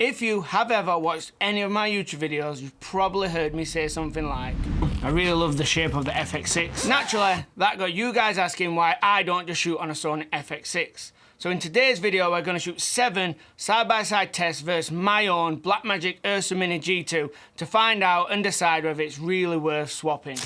If you have ever watched any of my YouTube videos, you've probably heard me say something like, I really love the shape of the FX6. Naturally, that got you guys asking why I don't just shoot on a Sony FX6. So in today's video, we're going to shoot 7 side-by-side tests versus my own Blackmagic Ursa Mini G2 to find out and decide whether it's really worth swapping.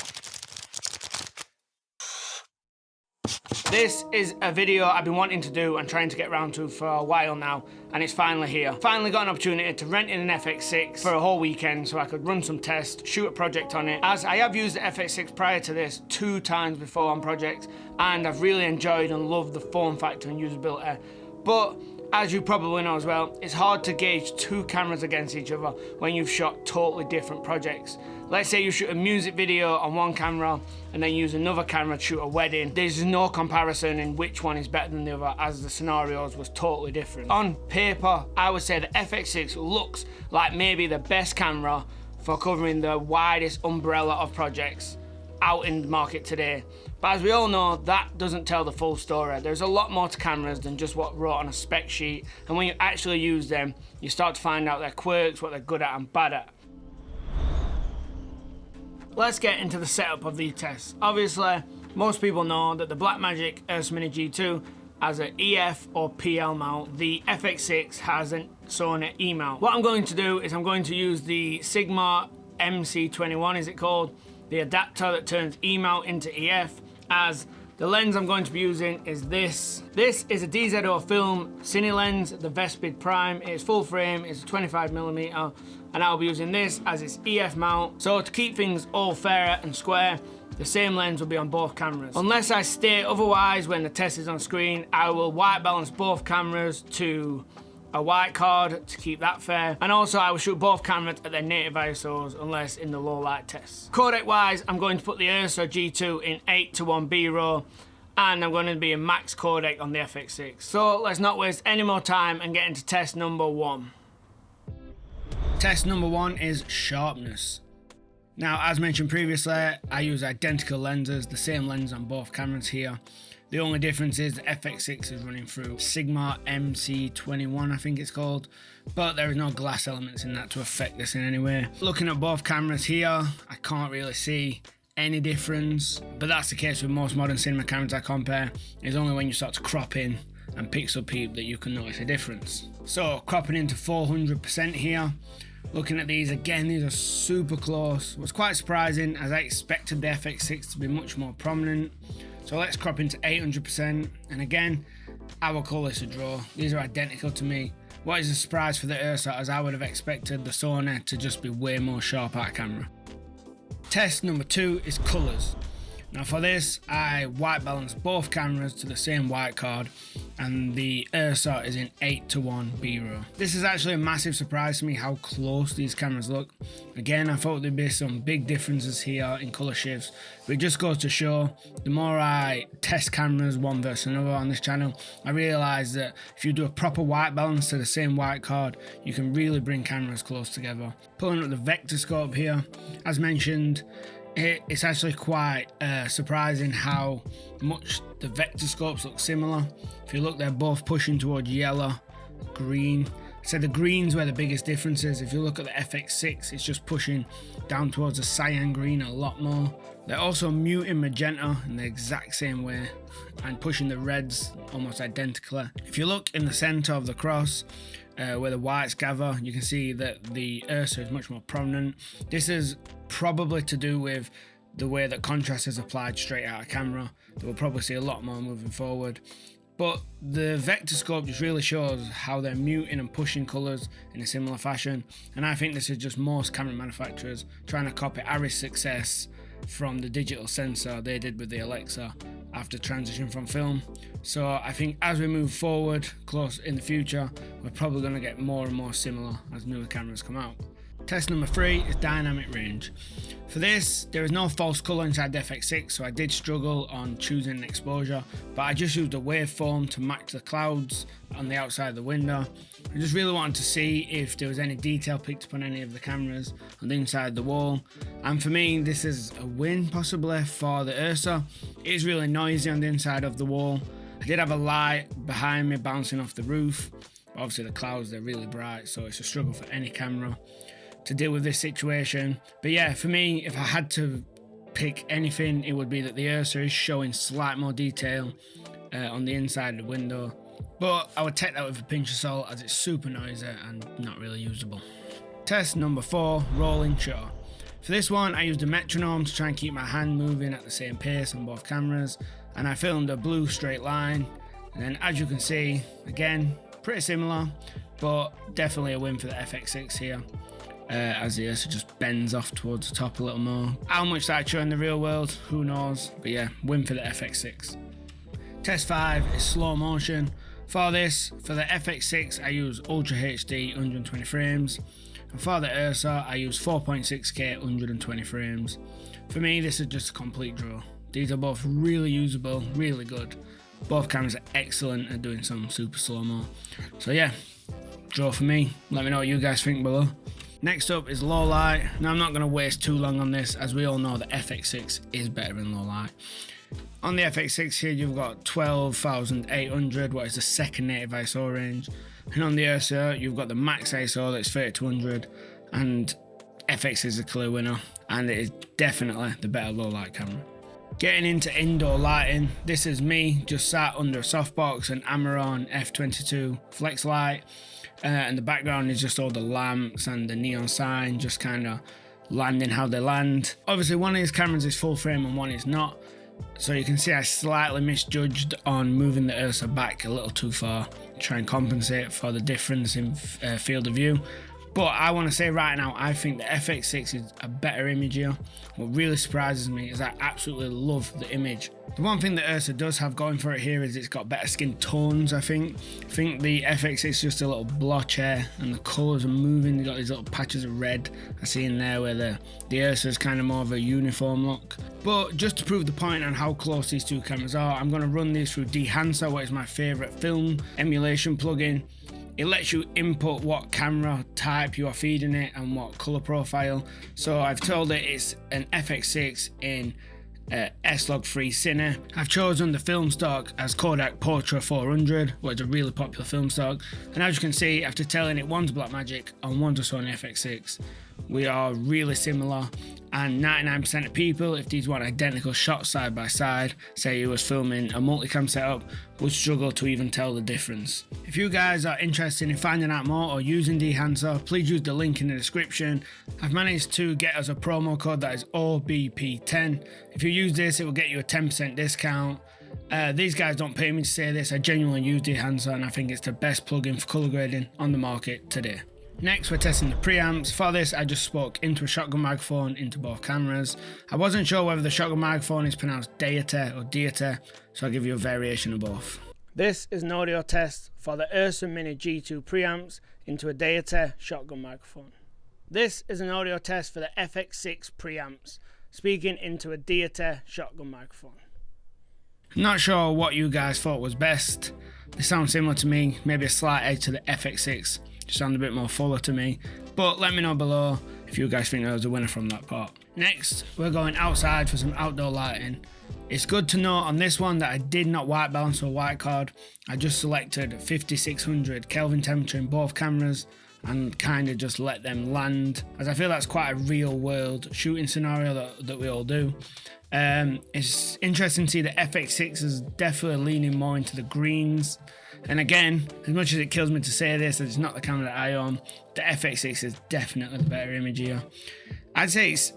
This is a video I've been wanting to do and trying to get around to for a while now, and it's finally here. Finally got an opportunity to rent in an FX6 for a whole weekend so I could run some tests, shoot a project on it, as I have used the FX6 prior to this 2 times before on projects, and I've really enjoyed and loved the form factor and usability. But as you probably know as well, it's hard to gauge 2 cameras against each other when you've shot totally different projects. Let's say you shoot a music video on one camera and then use another camera to shoot a wedding. There's no comparison in which one is better than the other, as the scenarios was totally different. On paper, I would say the FX6 looks like maybe the best camera for covering the widest umbrella of projects out in the market today. But as we all know, that doesn't tell the full story. There's a lot more to cameras than just what wrote on a spec sheet, and when you actually use them, you start to find out their quirks, what they're good at and bad at. Let's get into the setup of these tests. Obviously, most people know that the Blackmagic Ursa Mini G2 has an EF or PL mount. The FX6 has a Sony E mount. What I'm going to do is I'm going to use the Sigma MC21, is it called? The adapter that turns E mount into EF, as the lens I'm going to be using is this. This is a DZO film cine lens, the Vespid Prime. It's full frame, it's 25mm, and I'll be using this as its EF mount. So to keep things all fair and square, the same lens will be on both cameras. Unless I state otherwise when the test is on screen, I will white balance both cameras to a white card to keep that fair, and also I will shoot both cameras at their native ISOs unless in the low light tests. Codec wise, I'm going to put the Ursa G2 in 8:1 B-roll, and I'm going to be in max codec on the FX6. So let's not waste any more time and get into test number 1. Test number 1 is sharpness. Now, as mentioned previously, I use identical lenses, the same lens on both cameras here. The only difference is the FX6 is running through Sigma MC21, I think it's called, but there is no glass elements in that to affect this in any way. Looking at both cameras here, I can't really see any difference, but that's the case with most modern cinema cameras I compare. It's only when you start to crop in and pixel peep that you can notice a difference. So cropping into 400% here. Looking at these again, these are super close. It was quite surprising as I expected the FX6 to be much more prominent. So let's crop into 800%, and again, I will call this a draw. These are identical to me. What is a surprise for the Ursa, as I would have expected the Sony to just be way more sharp at camera. Test number 2 is colours. Now for this, I white balance both cameras to the same white card, and the Ursa is in 8:1 B-roll. This is actually a massive surprise to me how close these cameras look. Again, I thought there'd be some big differences here in colour shifts, but it just goes to show, the more I test cameras one versus another on this channel, I realise that if you do a proper white balance to the same white card, you can really bring cameras close together. Pulling up the vector scope here, as mentioned, it's actually quite surprising how much the vector scopes look similar. If you look, they're both pushing towards yellow, green. So the green's where the biggest difference is. If you look at the FX6, it's just pushing down towards the cyan green a lot more. They're also muting magenta in the exact same way and pushing the reds almost identically. If you look in the center of the cross, where the whites gather, you can see that the Ursa is much more prominent. This is probably to do with the way that contrast is applied straight out of camera. We'll probably see a lot more moving forward. But the vector scope just really shows how they're muting and pushing colours in a similar fashion. And I think this is just most camera manufacturers trying to copy Arris' success from the digital sensor they did with the Alexa after transition from film. So I think as we move forward close in the future, we're probably going to get more and more similar as newer cameras come out. Test number 3 is dynamic range. For this, there is no false colour inside the FX6, so I did struggle on choosing an exposure, but I just used a waveform to match the clouds on the outside of the window. I just really wanted to see if there was any detail picked up on any of the cameras on the inside of the wall. And for me, this is a win possibly for the Ursa. It is really noisy on the inside of the wall. I did have a light behind me bouncing off the roof, Obviously the clouds, they're really bright, so it's a struggle for any camera to deal with this situation. But yeah, for me, if I had to pick anything, it would be that the Ursa is showing slight more detail on the inside of the window. But I would take that with a pinch of salt, as it's super noisy and not really usable. Test number 4, rolling shutter. For this one, I used a metronome to try and keep my hand moving at the same pace on both cameras, and I filmed a blue straight line. And then, as you can see, again, pretty similar, but definitely a win for the FX6 here, as the Ursa just bends off towards the top a little more. How much that show in the real world, who knows, but yeah, win for the FX6. Test 5 is slow motion. For this, for the FX6, I use Ultra HD 120 frames. And for the Ursa, I use 4.6K 120 frames. For me, this is just a complete draw. These are both really usable, really good. Both cameras are excellent at doing some super slow-mo. So yeah, draw for me. Let me know what you guys think below. Next up is low light. Now I'm not going to waste too long on this, as we all know the FX6 is better in low light. On the FX6 here, you've got 12,800, what is the second native ISO range. And on the Ursa, you've got the max ISO, that's 3200, and FX is a clear winner, and it is definitely the better low light camera. Getting into indoor lighting, this is me just sat under a softbox and Amaron F22 flex light, and the background is just all the lamps and the neon sign just kind of landing how they land. Obviously one of these cameras is full frame and one is not, so you can see I slightly misjudged on moving the Ursa back a little too far to try and compensate for the difference in field of view. But I want to say right now, I think the FX6 is a better image here. What really surprises me is I absolutely love the image. The one thing the Ursa does have going for it here is it's got better skin tones, I think. I think the FX6 is just a little blotch here, and the colours are moving. You've got these little patches of red I see in there, where the Ursa is kind of more of a uniform look. But just to prove the point on how close these two cameras are, I'm going to run these through Dehancer, what is my favourite film emulation plugin. It lets you input what camera type you are feeding it and what colour profile. So I've told it it's an FX6 in S-Log3 Cine. I've chosen the film stock as Kodak Portra 400, which is a really popular film stock. And as you can see, after telling it one's Blackmagic and one's a Sony FX6, we are really similar, and 99% of people, if these were identical shots side by side, say you was filming a multicam setup, would struggle to even tell the difference. If you guys are interested in finding out more or using Dehancer, please use the link in the description. I've managed to get us a promo code that is OBP10. If you use this, it will get you a 10% discount. These guys don't pay me to say this, I genuinely use Dehancer and I think it's the best plugin for colour grading on the market today. Next, we're testing the preamps. For this, I just spoke into a shotgun microphone into both cameras. I wasn't sure whether the shotgun microphone is pronounced deity or deity, so I'll give you a variation of both. This is an audio test for the Ursa Mini G2 preamps into a deity shotgun microphone. This is an audio test for the FX6 preamps, speaking into a deity shotgun microphone. Not sure what you guys thought was best. They sound similar to me, maybe a slight edge to the FX6. Sound a bit more fuller to me, but let me know below if you guys think there was a winner from that part. Next, we're going outside for some outdoor lighting. It's good to note on this one that I did not white balance or white card. I just selected 5600 Kelvin temperature in both cameras and kind of just let them land, as I feel that's quite a real world shooting scenario that we all do. It's interesting to see the FX6 is definitely leaning more into the greens. And again, as much as it kills me to say this, it's not the camera that I own, the FX6 is definitely the better image here. I'd say it's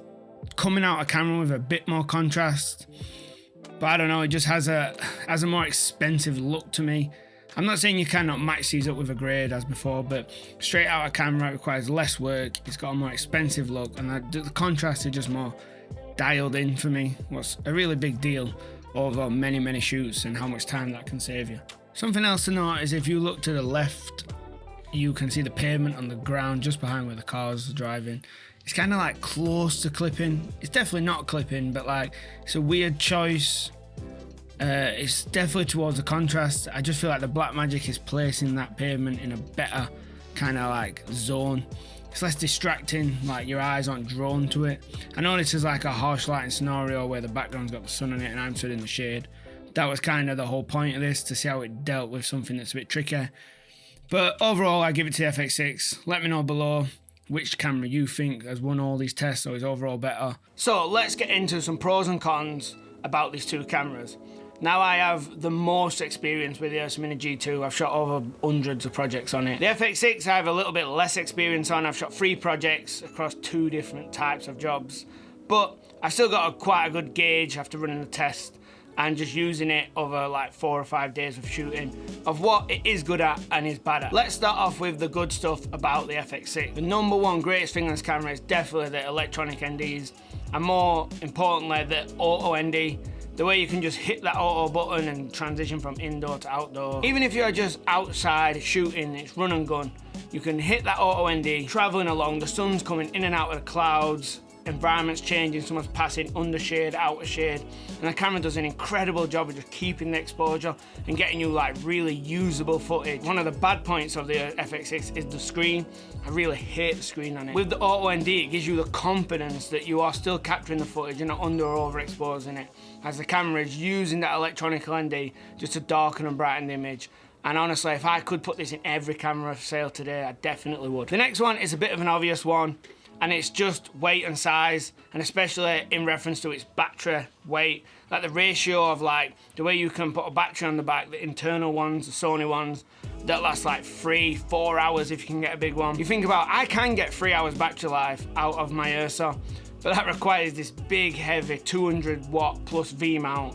coming out a camera with a bit more contrast, but I don't know, it just has a more expensive look to me. I'm not saying you cannot match these up with a grade as before, but straight out a camera requires less work, it's got a more expensive look, and the contrast is just more dialed in for me. What's a really big deal over many shoots and how much time that can save you. Something else to note is if you look to the left, you can see the pavement on the ground just behind where the cars are driving. It's kind of like close to clipping. It's definitely not clipping, but like it's a weird choice. It's definitely towards the contrast. I just feel like the Blackmagic is placing that pavement in a better kind of like zone. It's less distracting, like your eyes aren't drawn to it. I know this is like a harsh lighting scenario where the background's got the sun in it and I'm stood in the shade. That was kind of the whole point of this, to see how it dealt with something that's a bit tricky. But overall, I give it to the FX6. Let me know below which camera you think has won all these tests or is overall better. So let's get into some pros and cons about these two cameras. Now I have the most experience with the Ursa Mini G2. I've shot over hundreds of projects on it. The FX6 I have a little bit less experience on. I've shot 3 projects across 2 different types of jobs. But I've still got quite a good gauge after running the test and just using it over like 4 or 5 days of shooting of what it is good at and is bad at. Let's start off with the good stuff about the FX6. The number one greatest thing on this camera is definitely the electronic NDs, and more importantly the auto ND. The way you can just hit that auto button and transition from indoor to outdoor. Even if you're just outside shooting, it's run and gun, you can hit that auto ND, traveling along, the sun's coming in and out of the clouds, environment's changing, someone's passing under shade, outer shade, and the camera does an incredible job of just keeping the exposure and getting you like really usable footage. One of the bad points of the FX6 is the screen. I really hate the screen on it. With the auto ND, it gives you the confidence that you are still capturing the footage, you're not under or overexposing it, as the camera is using that electronic ND just to darken and brighten the image. And honestly, if I could put this in every camera for sale today, I definitely would. The next one is a bit of an obvious one, and it's just weight and size, and especially in reference to its battery weight. Like the ratio of like the way you can put a battery on the back, the internal ones, the Sony ones, that last like 3-4 hours if you can get a big one. You think about, I can get 3 hours battery life out of my Ursa, but that requires this big heavy 200 watt plus V mount,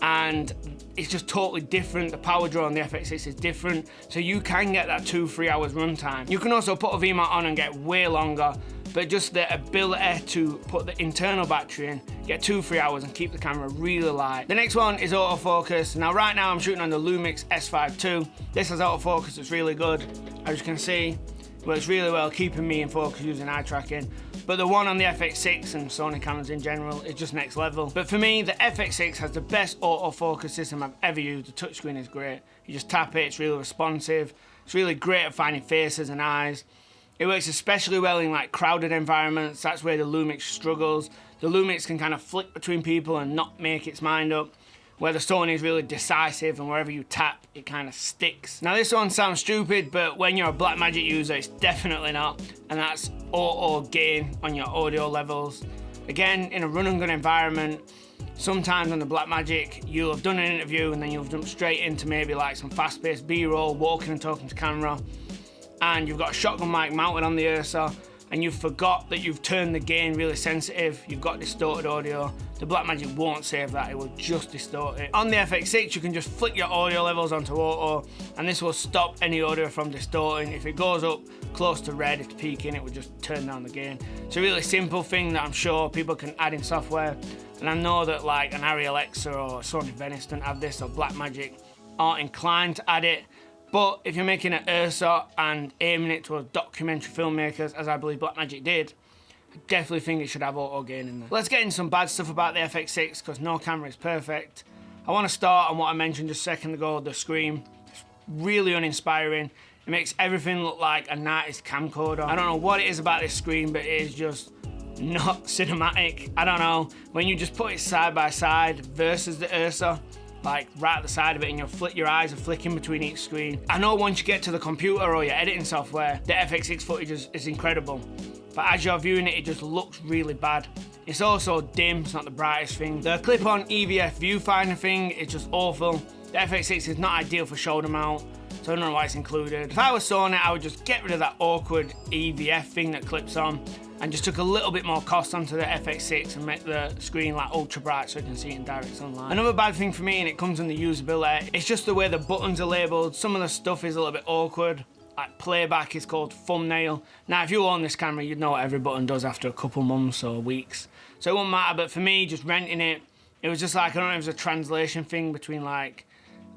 and it's just totally different. The power draw on the FX6 is different, so you can get that 2-3 hours runtime. You can also put a V mount on and get way longer, but just the ability to put the internal battery in, get 2-3 hours and keep the camera really light. The next one is autofocus. Now right now I'm shooting on the Lumix S5 II. This has autofocus, it's really good. As you can see, it works really well keeping me in focus using eye tracking. But the one on the FX6 and Sony cameras in general is just next level. But for me, the FX6 has the best autofocus system I've ever used. The touchscreen is great. You just tap it, it's really responsive. It's really great at finding faces and eyes. It works especially well in like crowded environments. That's where the Lumix struggles. The Lumix can kind of flick between people and not make its mind up, where the Sony is really decisive, and wherever you tap, it kind of sticks. Now this one sounds stupid, but when you're a Blackmagic user, it's definitely not, and that's auto gain on your audio levels. Again, in a run and gun environment, sometimes on the Blackmagic, you'll have done an interview and then you'll jump straight into maybe like some fast-paced B-roll, walking and talking to camera, and you've got a shotgun mic mounted on the Ursa, and you forgot that you've turned the gain really sensitive, you've got distorted audio. The Blackmagic won't save that, it will just distort it. On the FX6, you can just flick your audio levels onto auto, and this will stop any audio from distorting. If it goes up close to red, it's peaking, it will just turn down the gain. It's a really simple thing that I'm sure people can add in software, and I know that like an Arri Alexa or Sony Venice don't have this, or Blackmagic aren't inclined to add it. But if you're making an Ursa and aiming it towards documentary filmmakers, as I believe Blackmagic did, I definitely think it should have auto gain in there. Let's get into some bad stuff about the FX6, because no camera is perfect. I want to start on what I mentioned just a second ago, the screen. It's really uninspiring. It makes everything look like a 90s camcorder. I don't know what it is about this screen, but it is just not cinematic. I don't know. When you just put it side by side versus the Ursa, like right at the side of it, and your eyes are flicking between each screen. I know once you get to the computer or your editing software, the FX6 footage is incredible, but as you're viewing it, it just looks really bad. It's also dim, it's not the brightest thing. The clip-on EVF viewfinder thing is just awful. The FX6 is not ideal for shoulder mount, so I don't know why it's included. If I was Sony, I would just get rid of that awkward EVF thing that clips on, and just took a little bit more cost onto the FX6 and make the screen like ultra bright so you can see it in direct sunlight. Another bad thing for me, and it comes in the usability, it's just the way the buttons are labelled. Some of the stuff is a little bit awkward. Like playback is called thumbnail. Now if you own this camera, you'd know what every button does after a couple months or weeks. So it wouldn't matter, but for me, just renting it, it was just like, I don't know if it was a translation thing between like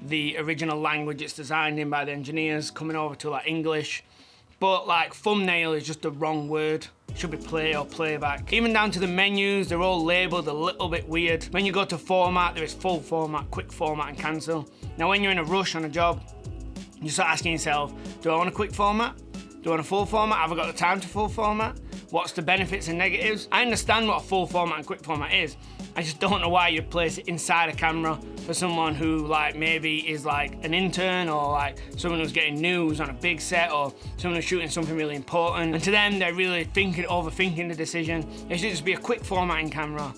the original language it's designed in by the engineers coming over to like English. But like thumbnail is just the wrong word. It should be play or playback. Even down to the menus, they're all labelled a little bit weird. When you go to format, there is full format, quick format and cancel. Now when you're in a rush on a job, you start asking yourself, do I want a quick format? Do I want a full format? Have I got the time to full format? What's the benefits and negatives? I understand what a full format and quick format is. I just don't know why you'd place it inside a camera for someone who like maybe is like an intern, or like someone who's getting news on a big set, or someone who's shooting something really important. And to them, they're really overthinking the decision. It should just be a quick formatting camera,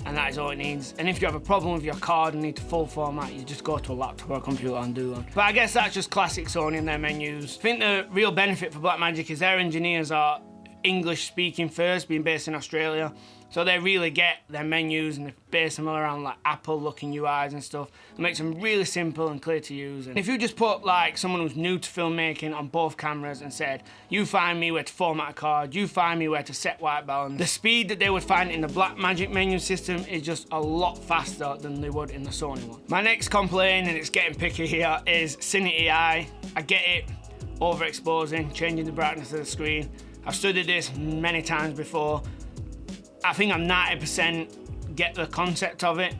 and that is all it needs. And if you have a problem with your card and need to full format, you just go to a laptop or a computer and do one. But I guess that's just classic Sony and their menus. I think the real benefit for Blackmagic is their engineers are English speaking first, being based in Australia. So they really get their menus and they base them all around like Apple looking UIs and stuff. It makes them really simple and clear to use. And if you just put like someone who's new to filmmaking on both cameras and said, you find me where to format a card, you find me where to set white balance, the speed that they would find in the Blackmagic menu system is just a lot faster than they would in the Sony one. My next complaint, and it's getting picky here, is Cine AI. I get it, overexposing, changing the brightness of the screen. I've studied this many times before. I think I'm 90% get the concept of it,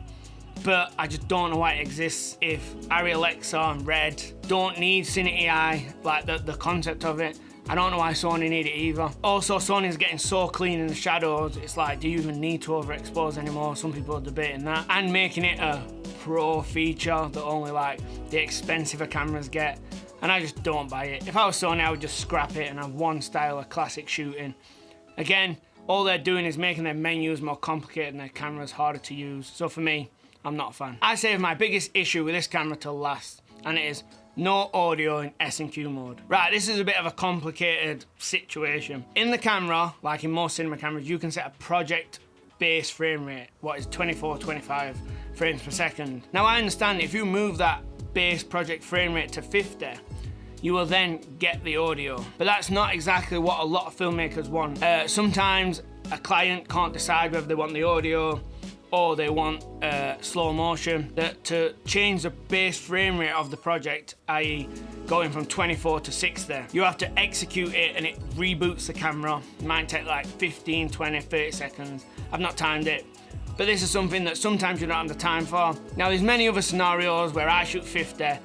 but I just don't know why it exists. If Arri Alexa and Red don't need Cine AI, like the concept of it, I don't know why Sony need it either. Also, Sony's getting so clean in the shadows, it's like, do you even need to overexpose anymore? Some people are debating that. And making it a pro feature that only like the expensive cameras get. And I just don't buy it. If I was Sony, I would just scrap it and have one style of classic shooting. Again, all they're doing is making their menus more complicated and their cameras harder to use. So for me, I'm not a fan. I save my biggest issue with this camera till last, and it is no audio in S&Q mode. Right, this is a bit of a complicated situation. In the camera, like in most cinema cameras, you can set a project base frame rate, what is 24, 25 frames per second. Now I understand if you move that base project frame rate to 50, you will then get the audio. But that's not exactly what a lot of filmmakers want. Sometimes a client can't decide whether they want the audio or they want slow motion. To change the base frame rate of the project, i.e. going from 24 to 60, you have to execute it and it reboots the camera. It might take like 15, 20, 30 seconds. I've not timed it. But this is something that sometimes you don't have the time for. Now there's many other scenarios where I shoot 50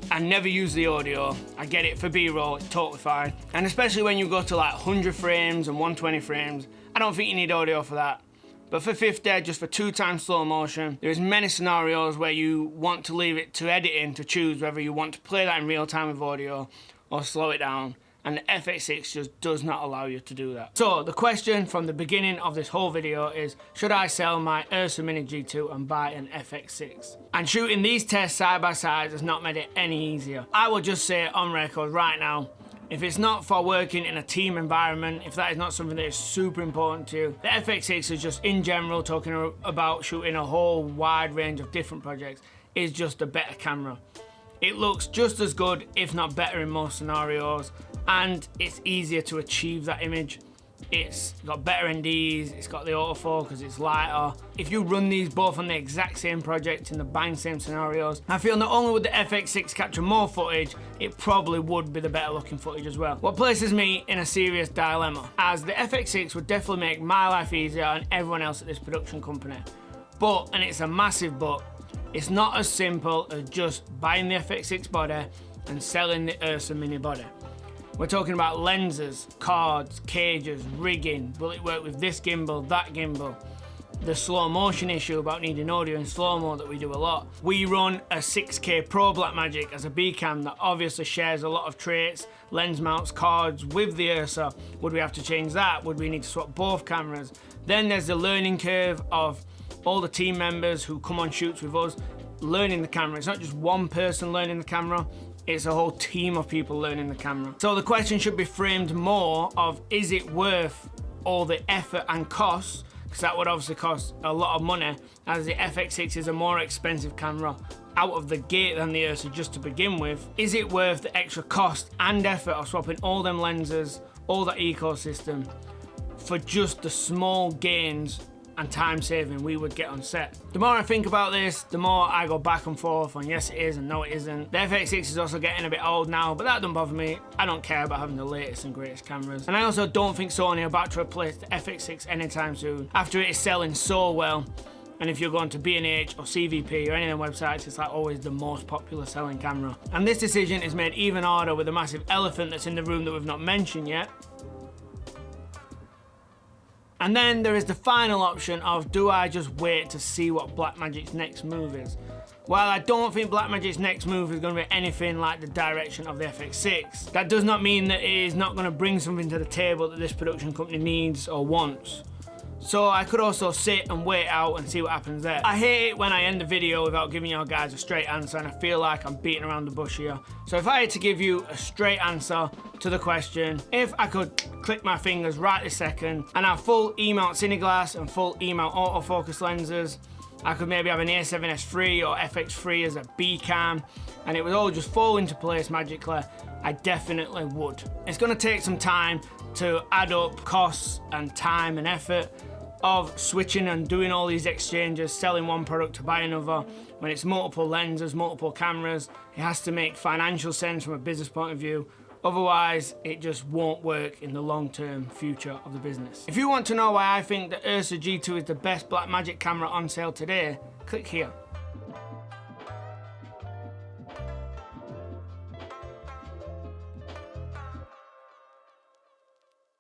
and never use the audio. I get it, for B-roll, it's totally fine. And especially when you go to like 100 frames and 120 frames, I don't think you need audio for that. But for 50, just for 2x slow motion, there's many scenarios where you want to leave it to editing to choose whether you want to play that in real time with audio or slow it down. And the FX6 just does not allow you to do that. So the question from the beginning of this whole video is, should I sell my Ursa Mini G2 and buy an FX6? And shooting these tests side by side has not made it any easier. I will just say on record right now, if it's not for working in a team environment, if that is not something that is super important to you, the FX6 is just in general, talking about shooting a whole wide range of different projects, is just a better camera. It looks just as good, if not better in most scenarios, and it's easier to achieve that image. It's got better NDs, it's got the autofocus, it's lighter. If you run these both on the exact same project in the bang same scenarios, I feel not only would the FX6 capture more footage, it probably would be the better looking footage as well. What places me in a serious dilemma, as the FX6 would definitely make my life easier and everyone else at this production company. But, and it's a massive but, it's not as simple as just buying the FX6 body and selling the Ursa Mini body. We're talking about lenses, cards, cages, rigging, will it work with this gimbal, that gimbal? The slow motion issue about needing audio in slow-mo that we do a lot. We run a 6K Pro Blackmagic as a B cam that obviously shares a lot of traits, lens mounts, cards with the Ursa. Would we have to change that? Would we need to swap both cameras? Then there's the learning curve of all the team members who come on shoots with us learning the camera. It's not just one person learning the camera, it's a whole team of people learning the camera. So the question should be framed more of, is it worth all the effort and costs? Because that would obviously cost a lot of money, as the FX6 is a more expensive camera out of the gate than the Ursa just to begin with. Is it worth the extra cost and effort of swapping all them lenses, all that ecosystem, for just the small gains and time saving we would get on set? The more I think about this, the more I go back and forth on yes it is and no it isn't. The FX6 is also getting a bit old now, but that don't bother me. I don't care about having the latest and greatest cameras. And I also don't think Sony are about to replace the FX6 anytime soon, after it is selling so well And if you're going to B&H or CVP or any of them websites, it's like always the most popular selling camera. And this decision is made even harder with a massive elephant that's in the room that we've not mentioned yet. And then there is the final option of, do I just wait to see what Blackmagic's next move is? While I don't think Blackmagic's next move is going to be anything like the direction of the FX6, that does not mean that it is not going to bring something to the table that this production company needs or wants. So I could also sit and wait out and see what happens there. I hate it when I end the video without giving you guys a straight answer, and I feel like I'm beating around the bush here. So if I had to give you a straight answer to the question, if I could click my fingers right this second and have full E-mount Cineglass and full E-mount autofocus lenses, I could maybe have an A7S III or FX3 as a B cam, and it would all just fall into place magically, I definitely would. It's going to take some time to add up costs and time and effort of switching and doing all these exchanges, selling one product to buy another. When it's multiple lenses, multiple cameras, it has to make financial sense from a business point of view. Otherwise, it just won't work in the long-term future of the business. If you want to know why I think the Ursa G2 is the best Blackmagic camera on sale today, click here.